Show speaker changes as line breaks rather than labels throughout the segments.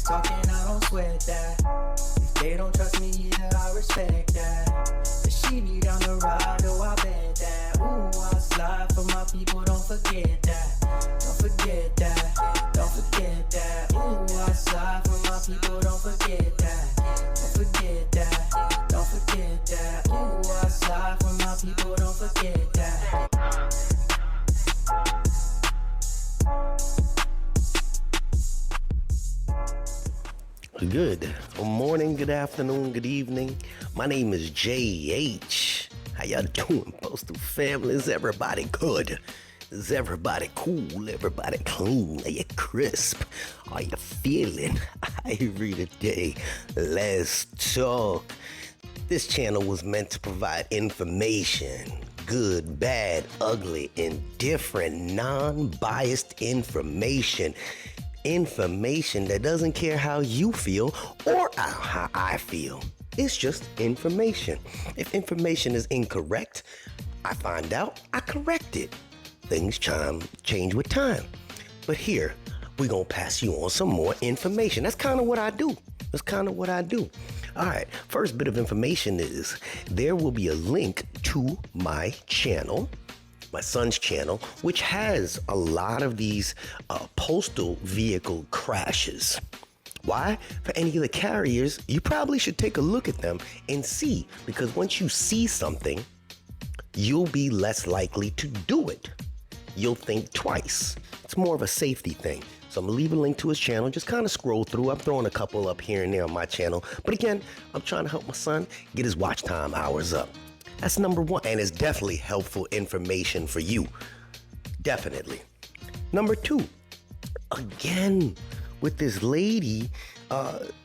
talking, I don't sweat that. If they don't trust me either, I respect that. But she need down the ride, oh I bet that. Ooh, I slide for my people, don't forget that. Don't forget that, don't forget that. Ooh, I slide for my people, don't forget that. Don't forget that, don't forget that. Ooh, I slide for my people, don't forget that.
Good morning, good afternoon, good evening. My name is JH. How y'all doing, Postal family? Is everybody good? Is everybody cool? Everybody clean? Are you crisp? Are you feeling ivory today? Let's talk. This channel was meant to provide information, good, bad, ugly, indifferent, non-biased information. Information that doesn't care how you feel or how I feel. It's just information. If information is incorrect, I find out, I correct it. Things change with time. But here, we're going to pass you on some more information. That's kind of what I do. All right, first bit of information is there will be a link to my channel, my son's channel, which has a lot of these postal vehicle crashes. Why? For any of the carriers, you probably should take a look at them and see, because once you see something, you'll be less likely to do it. You'll think twice. It's more of a safety thing. So I'm gonna leave a link to his channel. Just kind of scroll through. I'm throwing a couple up here and there on my channel. But again, I'm trying to help my son get his watch time hours up. That's number one, and it's definitely helpful information for you. Definitely. Number two, again, with this lady,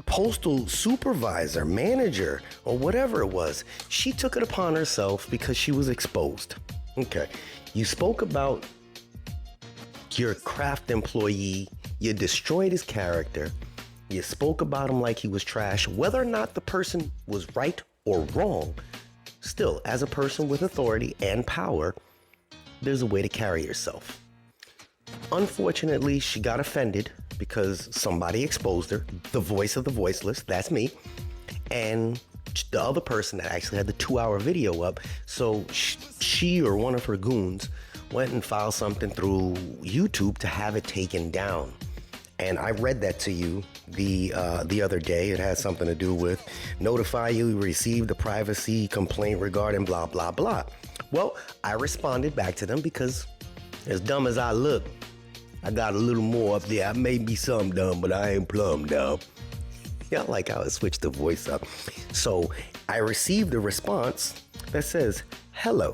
postal supervisor, manager, or whatever it was, she took it upon herself because she was exposed. Okay, you spoke about your craft employee, you destroyed his character, you spoke about him like he was trash, whether or not the person was right or wrong. Still, as a person with authority and power, there's a way to carry yourself. Unfortunately, she got offended because somebody exposed her, the voice of the voiceless, that's me, and the other person that actually had the 2-hour video up. So she or one of her goons went and filed something through YouTube to have it taken down. And I read that to you the other day. It has something to do with notify you received a privacy complaint regarding blah, blah, blah. Well, I responded back to them because as dumb as I look, I got a little more up there. I may be some dumb, but I ain't plumb dumb. Yeah, like how I switched the voice up. So I received a response that says, hello.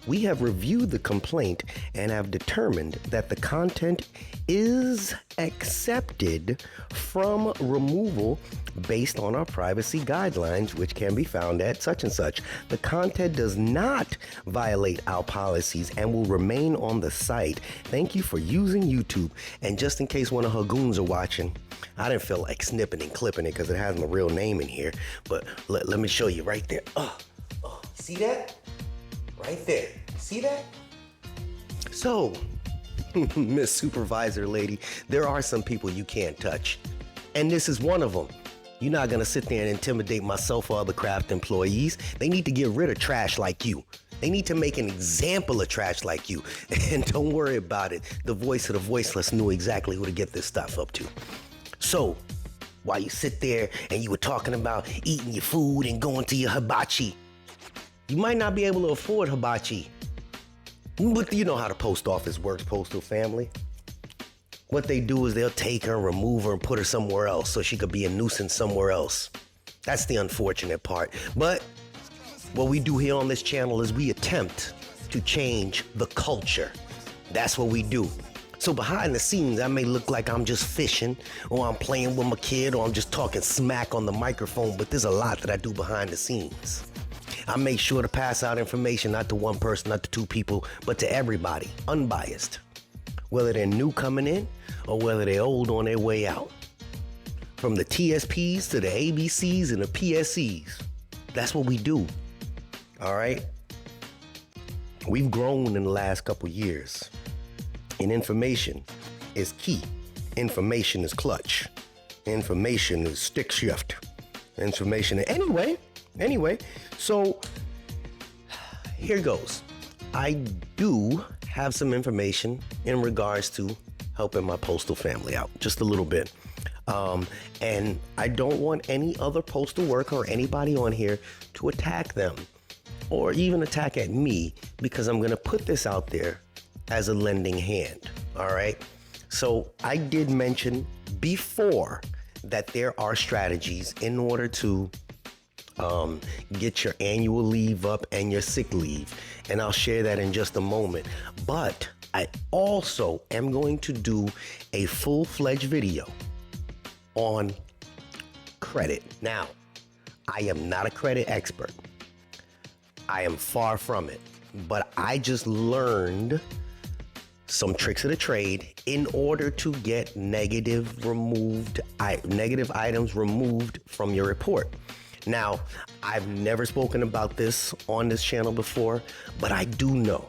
We have reviewed the complaint and have determined that the content is accepted from removal based on our privacy guidelines, which can be found at such and such. The content does not violate our policies and will remain on the site. Thank you for using YouTube. And just in case one of her goons are watching, I didn't feel like snipping and clipping it because it has my real name in here. But let me show you right there. See that? Right there. See that? So, Miss Supervisor lady, there are some people you can't touch. And this is one of them. You're not going to sit there and intimidate myself or other craft employees. They need to get rid of trash like you. They need to make an example of trash like you. And don't worry about it. The voice of the voiceless knew exactly who to get this stuff up to. So, while you sit there and you were talking about eating your food and going to your hibachi, you might not be able to afford hibachi. But you know how the post office works, postal family. What they do is they'll take her, remove her, and put her somewhere else so she could be a nuisance somewhere else. That's the unfortunate part. But what we do here on this channel is we attempt to change the culture. That's what we do. So behind the scenes, I may look like I'm just fishing, or I'm playing with my kid, or I'm just talking smack on the microphone, but there's a lot that I do behind the scenes. I make sure to pass out information not to one person, not to two people, but to everybody, unbiased. Whether they're new coming in or whether they're old on their way out. From the TSPs to the ABCs and the PSEs. That's what we do. All right? We've grown in the last couple years. And information is key. Information is clutch. Information is stick shift. Information. Anyway, so here goes. I do have some information in regards to helping my postal family out, just a little bit. And I don't want any other postal worker or anybody on here to attack them or even attack at me, because I'm going to put this out there as a lending hand. All right. So I did mention before that there are strategies in order to get your annual leave up and your sick leave. And I'll share that in just a moment. But I also am going to do a full-fledged video on credit. Now, I am not a credit expert. I am far from it. But I just learned some tricks of the trade in order to get negative items removed from your report. Now, I've never spoken about this on this channel before, but I do know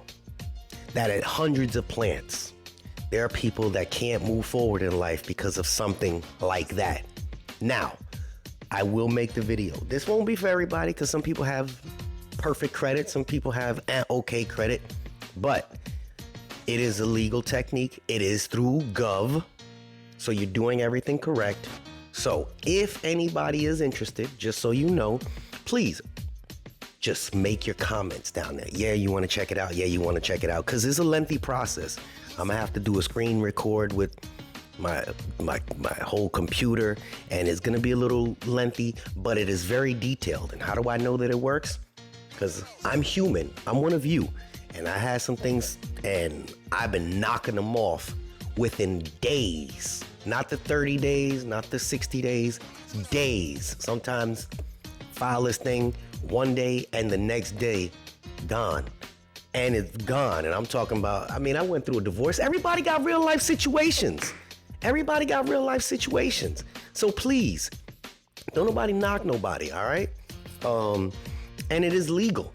that at hundreds of plants, there are people that can't move forward in life because of something like that. Now, I will make the video. This won't be for everybody because some people have perfect credit, some people have okay credit, but it is a legal technique. It is through Gov, so you're doing everything correct. So if anybody is interested, just so you know, please just make your comments down there. Yeah, you want to check it out. Yeah, you want to check it out, because it's a lengthy process. I'm gonna have to do a screen record with my whole computer, and it's gonna be a little lengthy, but it is very detailed. And how do I know that it works? Because I'm human. I'm one of you, and I had some things, and I've been knocking them off within days. Not the 30 days, not the 60 days, days. Sometimes file this thing one day and the next day gone. And it's gone. And I'm talking about, I went through a divorce. Everybody got real life situations. So please, don't nobody knock nobody, all right? And it is legal.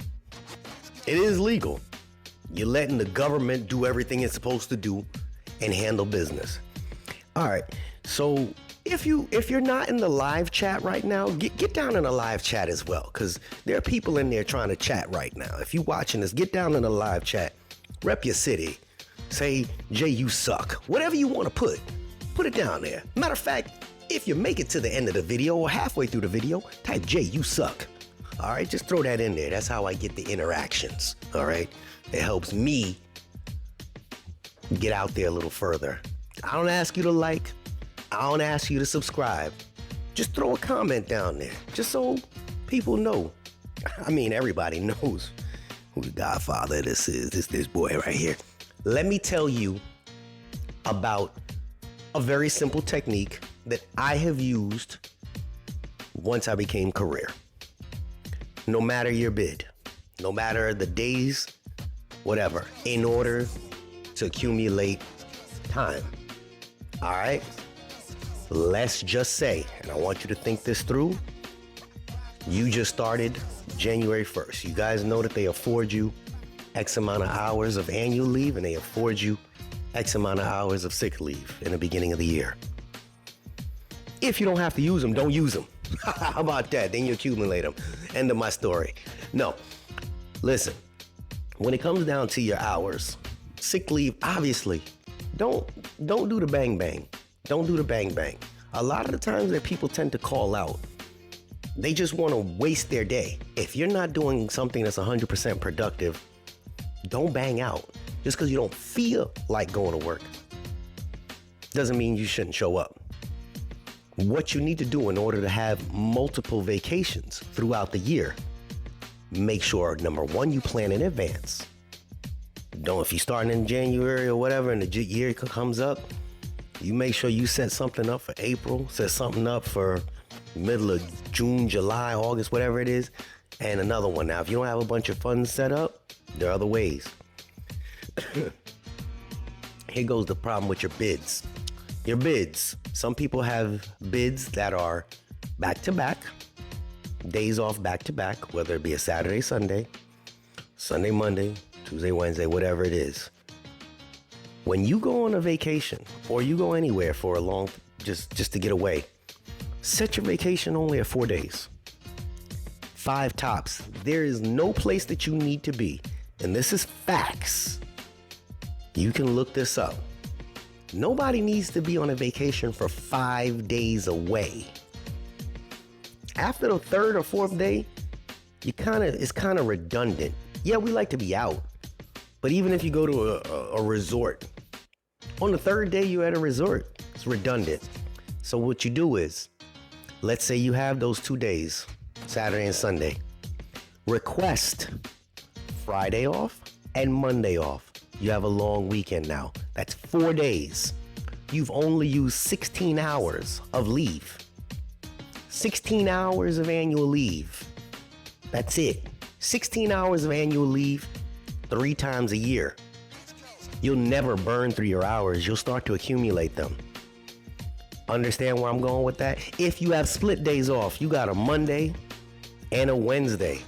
You're letting the government do everything it's supposed to do and handle business. All right, so if you're not in the live chat right now, get down in the live chat as well, because there are people in there trying to chat right now. If you're watching this, get down in the live chat, rep your city, say, Jay, you suck. Whatever you want to put it down there. Matter of fact, if you make it to the end of the video or halfway through the video, type Jay, you suck. All right, just throw that in there. That's how I get the interactions, all right? It helps me get out there a little further. I don't ask you to like. I don't ask you to subscribe. Just throw a comment down there, just so people know. Everybody knows who the godfather this is. This boy right here. Let me tell you about a very simple technique that I have used once I became career. No matter your bid, no matter the days, whatever, in order to accumulate time. All right, let's just say, and I want you to think this through, you just started January 1st. You guys know that they afford you X amount of hours of annual leave, and they afford you X amount of hours of sick leave in the beginning of the year. If you don't have to use them, don't use them. How about that? Then you accumulate them. End of my story. No, listen, when it comes down to your hours, sick leave, obviously, don't do the bang bang. Don't do the bang bang. A lot of the times that people tend to call out, they just want to waste their day. If you're not doing something that's 100% productive, don't bang out. Just because you don't feel like going to work doesn't mean you shouldn't show up. What you need to do in order to have multiple vacations throughout the year, make sure, number one, you plan in advance. If you're starting in January or whatever and the year comes up, you make sure you set something up for April, set something up for middle of June, July, August, whatever it is, and another one. Now, if you don't have a bunch of funds set up, there are other ways. Here goes the problem with your bids. Your bids. Some people have bids that are back-to-back, days off back-to-back, whether it be a Saturday, Sunday, Sunday, Monday, Tuesday, Wednesday, whatever it is. When you go on a vacation or you go anywhere for a long, just to get away, Set your vacation only at 4 days. 5 tops. There is no place that you need to be. And this is facts. You can look this up. Nobody needs to be on a vacation for 5 days away. After the 3rd or 4th day, it's kind of redundant. Yeah, we like to be out. But even if you go to a resort, on the 3rd day you're at a resort, it's redundant. So what you do is, let's say you have those 2 days, Saturday and Sunday. Request Friday off and Monday off. You have a long weekend now. That's 4 days. You've only used 16 hours of leave. 16 hours of annual leave. That's it. 16 hours of annual leave 3 times a year. You'll never burn through your hours. You'll start to accumulate them. Understand where I'm going with that? If you have split days off, you got a Monday and a Wednesday.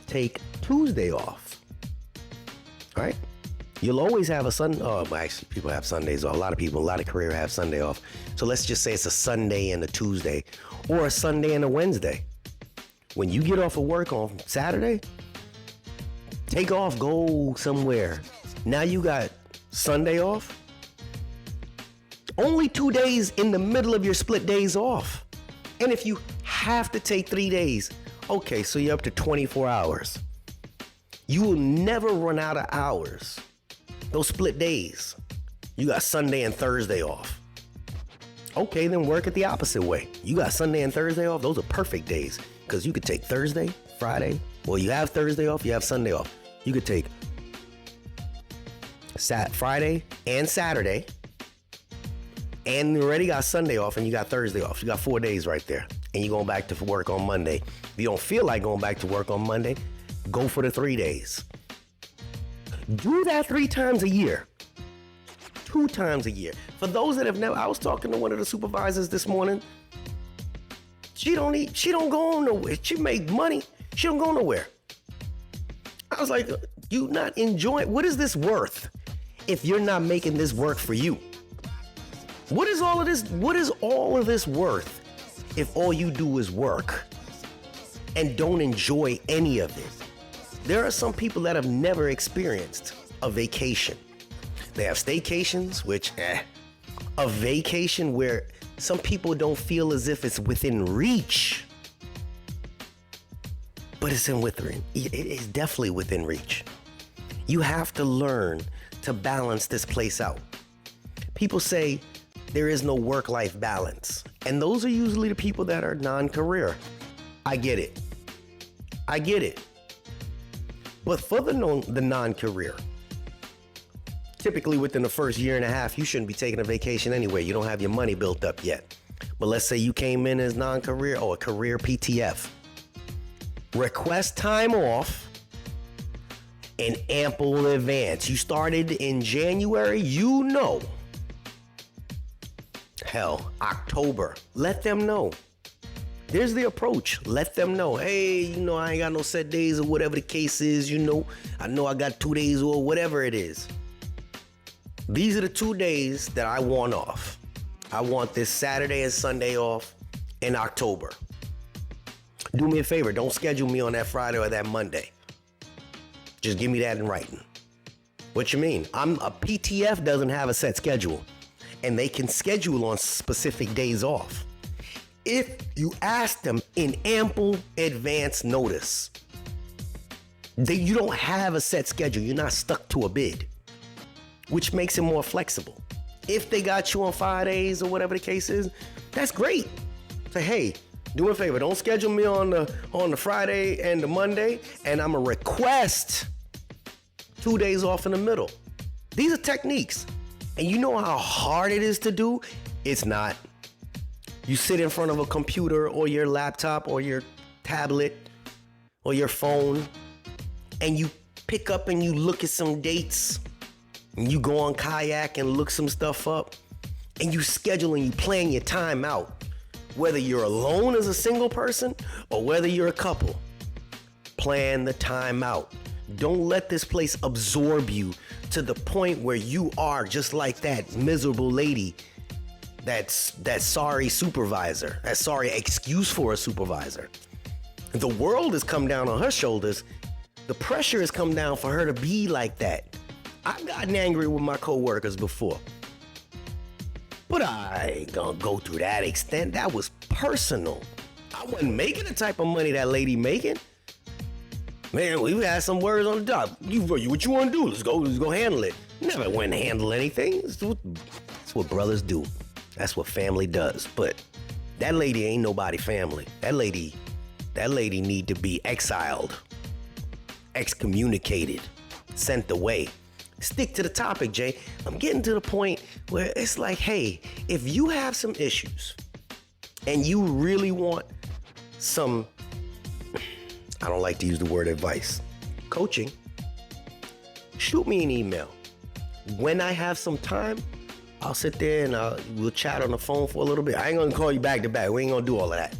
Take Tuesday off. All right? You'll always have a Sunday. Oh, actually, people have Sundays off. A lot of career have Sunday off. So let's just say it's a Sunday and a Tuesday, or a Sunday and a Wednesday. When you get off of work on Saturday, take off, go somewhere. Now you got Sunday off. Only 2 days in the middle of your split days off. And if you have to take 3 days, okay, so you're up to 24 hours. You will never run out of hours. Those split days. You got Sunday and Thursday off. Okay, then work it the opposite way. You got Sunday and Thursday off. Those are perfect days because you could take Thursday, Friday. Well, you have Thursday off, you have Sunday off. You could take Friday and Saturday, and you already got Sunday off and you got Thursday off. You got 4 days right there, and you're going back to work on Monday. If you don't feel like going back to work on Monday, go for the 3 days. Do that 3 times a year. 2 times a year. For those that have never, I was talking to one of the supervisors this morning. She don't go nowhere. She make money. She don't go nowhere. I was like, you not enjoying, what is this worth if you're not making this work for you? What is all of this worth if all you do is work and don't enjoy any of it? There are some people that have never experienced a vacation. They have staycations, which, a vacation where some people don't feel as if it's within reach. But it is definitely within reach. You have to learn to balance this place out. People say there is no work-life balance. And those are usually the people that are non-career. I get it. But for the non-career, typically within the first year and a half, you shouldn't be taking a vacation anyway. You don't have your money built up yet. But let's say you came in as non-career or a career PTF. Request time off in ample advance. You started in January, October. Let them know. There's the approach. Let them know. Hey, I ain't got no set days or whatever the case is. I know I got 2 days or whatever it is. These are the 2 days that I want off. I want this Saturday and Sunday off in October. Do me a favor, don't schedule me on that Friday or that Monday. Just give me that in writing. What you mean? A PTF doesn't have a set schedule, and they can schedule on specific days off. If you ask them in ample advance notice, you don't have a set schedule. You're not stuck to a bid, which makes it more flexible. If they got you on 5 days or whatever the case is, that's great. Say, hey, do me a favor, don't schedule me on the Friday and the Monday, and I'm gonna request 2 days off in the middle. These are techniques. And you know how hard it is to do? It's not. You sit in front of a computer or your laptop or your tablet or your phone, and you pick up and you look at some dates, and you go on Kayak and look some stuff up, and you schedule and you plan your time out. Whether you're alone as a single person or whether you're a couple, plan the time out. Don't let this place absorb you to the point where you are just like that miserable lady that sorry supervisor, that sorry excuse for a supervisor. The world has come down on her shoulders. The pressure has come down for her to be like that. I've gotten angry with my coworkers before, but I ain't gonna go through that extent. That was personal. I wasn't making the type of money that lady making. Man, we've had some words on the job. What you want to do? Let's go handle it. Never went and handle anything. That's what brothers do. That's what family does. But that lady ain't nobody family. That lady need to be exiled, excommunicated, sent away. Stick to the topic, Jay. I'm getting to the point where it's like, hey, if you have some issues and you really want some, I don't like to use the word advice, coaching, shoot me an email. When I have some time, I'll sit there and we'll chat on the phone for a little bit. I ain't gonna call you back to back. We ain't gonna do all of that.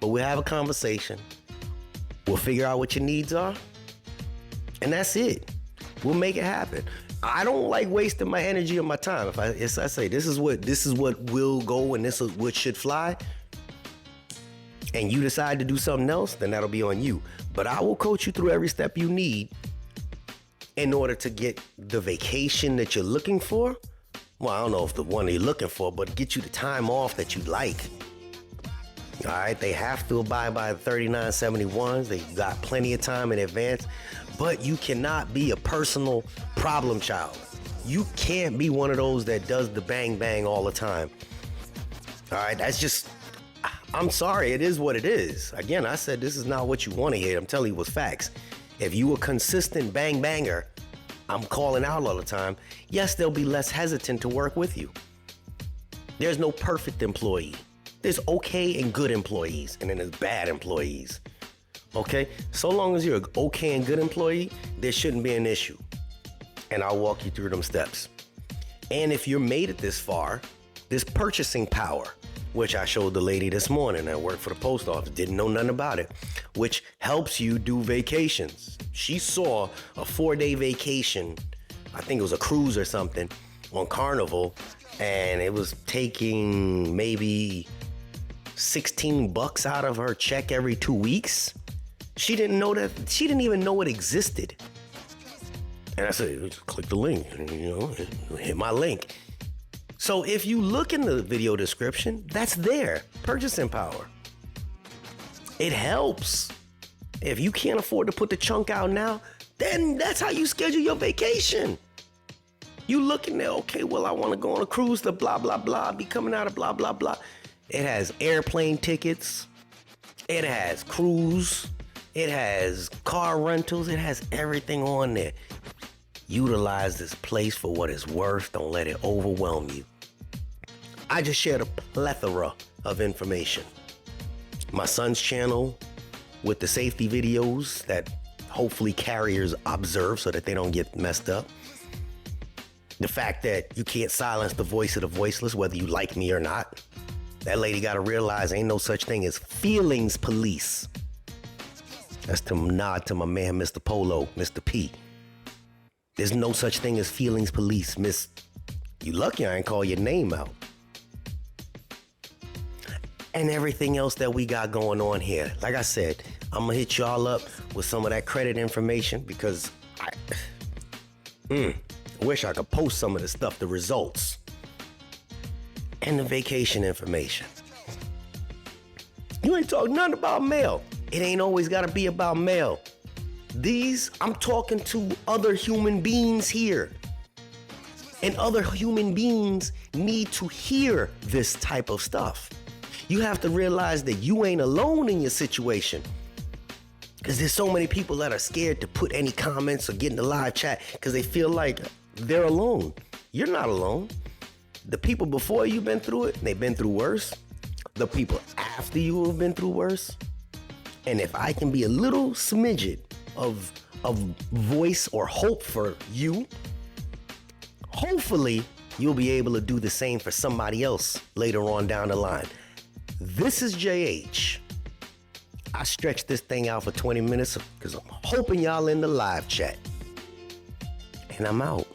But we'll have a conversation. We'll figure out what your needs are. And that's it. We'll make it happen. I don't like wasting my energy and my time. If I say this is what will go and this is what should fly, and you decide to do something else, then that'll be on you. But I will coach you through every step you need in order to get the vacation that you're looking for. Well, I don't know if the one you're looking for, but get you the time off that you like. All right, they have to abide by the 3971s. They got plenty of time in advance, but you cannot be a personal problem child. You can't be one of those that does the bang bang all the time. All right, that's just, I'm sorry, it is what it is. Again, I said this is not what you want to hear. I'm telling you what's facts. If you a consistent bang banger, I'm calling out all the time, yes, they'll be less hesitant to work with you. There's no perfect employee. There's okay and good employees, and then there's bad employees. Okay? So long as you're an okay and good employee, there shouldn't be an issue. And I'll walk you through them steps. And if you're made it this far, this purchasing power, which I showed the lady this morning that worked for the post office, didn't know nothing about it, which helps you do vacations. She saw a 4-day vacation, I think it was a cruise or something, on Carnival, and it was taking maybe $16 out of her check every 2 weeks. She didn't know that. She didn't even know it existed. And I said, just click the link, hit my link. So if you look in the video description, that's there, purchasing power. It helps. If you can't afford to put the chunk out now, then that's how you schedule your vacation. You looking there, okay, well, I want to go on a cruise to blah, blah, blah, be coming out of blah, blah, blah. It has airplane tickets. It has cruise. It has car rentals. It has everything on there. Utilize this place for what it's worth. Don't let it overwhelm you. I just shared a plethora of information. My son's channel with the safety videos that hopefully carriers observe so that they don't get messed up. The fact that you can't silence the voice of the voiceless, whether you like me or not. That lady got to realize ain't no such thing as feelings police. That's to nod to my man, Mr. Polo, Mr. P. There's no such thing as feelings police, miss. You lucky I ain't call your name out. And everything else that we got going on here. Like I said, I'm gonna hit y'all up with some of that credit information because I wish I could post some of the stuff, the results, and the vacation information. You ain't talking nothing about mail. It ain't always gotta be about mail. I'm talking to other human beings here. And other human beings need to hear this type of stuff. You have to realize that you ain't alone in your situation. Because there's so many people that are scared to put any comments or get in the live chat because they feel like they're alone. You're not alone. The people before you've been through it, they've been through worse. The people after you have been through worse. And if I can be a little smidget of voice or hope for you, hopefully you'll be able to do the same for somebody else later on down the line. This is JH. I stretched this thing out for 20 minutes because I'm hoping y'all in the live chat. And I'm out.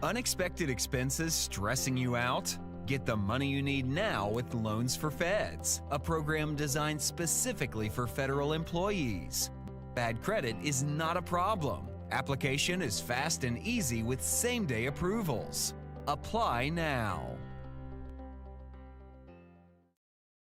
Unexpected expenses stressing you out? Get the money you need now with Loans for Feds, a program designed specifically for federal employees. Bad credit is not a problem. Application is fast and easy with same-day approvals. Apply now.